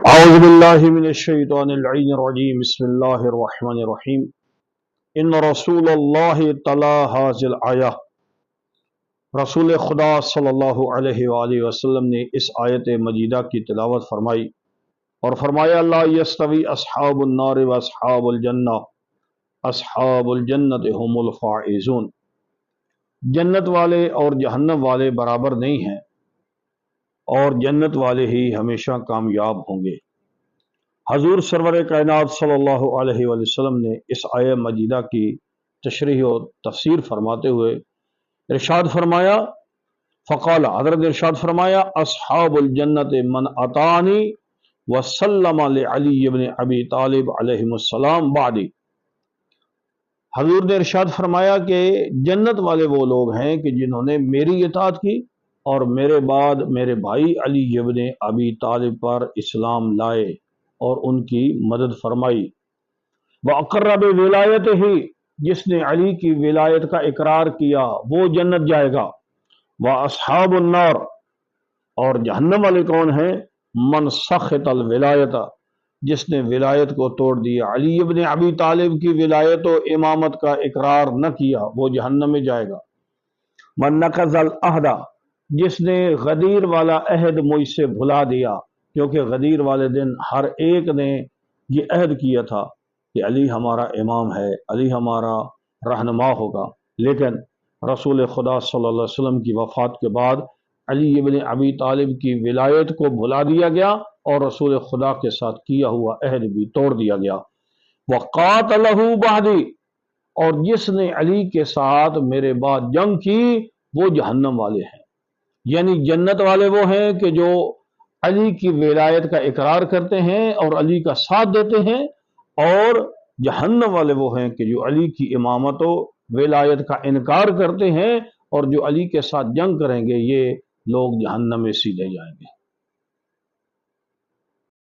اعوذ باللہ من الشیطان اللعین الرجیم بسم اللہ الرحمن الرحیم ان رسول اللہ تلا حاضل آیہ رسول خدا صلی اللہ علیہ وآلہ وسلم نے اس آیت مجیدہ کی تلاوت فرمائی اور فرمایا لا یستوی اصحاب النار و اصحاب الجنہ اصحاب الجنت هم الفائزون، جنت والے اور جہنم والے برابر نہیں ہیں اور جنت والے ہی ہمیشہ کامیاب ہوں گے۔ حضور سرور کائنات صلی اللہ علیہ وآلہ وسلم نے اس آیہ مجیدہ کی تشریح و تفسیر فرماتے ہوئے ارشاد فرمایا، فقال، حضرت ارشاد فرمایا اصحاب الجنت من اطاعنی وسلم لعلی بن ابی طالب علیہ السلام بعدی۔ حضور نے ارشاد فرمایا کہ جنت والے وہ لوگ ہیں کہ جنہوں نے میری اطاعت کی اور میرے بعد میرے بھائی علی ابن ابی طالب پر اسلام لائے اور ان کی مدد فرمائی۔ وَأَقَرَّ بِوِلَایَتِهِ، جس نے علی کی ولایت کا اقرار کیا وہ جنت جائے گا۔ وَأَصْحَابُ النَّارِ، اور جہنم والے کون ہیں؟ من سخط الولایت، جس نے ولایت کو توڑ دیا، علی ابن ابی طالب کی ولایت و امامت کا اقرار نہ کیا، وہ جہنم میں جائے گا۔ من نقض العہد، جس نے غدیر والا عہد مجھ سے بھلا دیا، کیونکہ غدیر والے دن ہر ایک نے یہ عہد کیا تھا کہ علی ہمارا امام ہے، علی ہمارا رہنما ہوگا، لیکن رسول خدا صلی اللہ علیہ وسلم کی وفات کے بعد علی ابن ابی طالب کی ولایت کو بھلا دیا گیا اور رسول خدا کے ساتھ کیا ہوا عہد بھی توڑ دیا گیا۔ وَقَاتَلَهُ بَعْدِي، اور جس نے علی کے ساتھ میرے بعد جنگ کی وہ جہنم والے ہیں۔ یعنی جنت والے وہ ہیں کہ جو علی کی ولایت کا اقرار کرتے ہیں اور علی کا ساتھ دیتے ہیں، اور جہنم والے وہ ہیں کہ جو علی کی امامت و ولایت کا انکار کرتے ہیں اور جو علی کے ساتھ جنگ کریں گے یہ لوگ جہنم میں سیدھے جائیں گے۔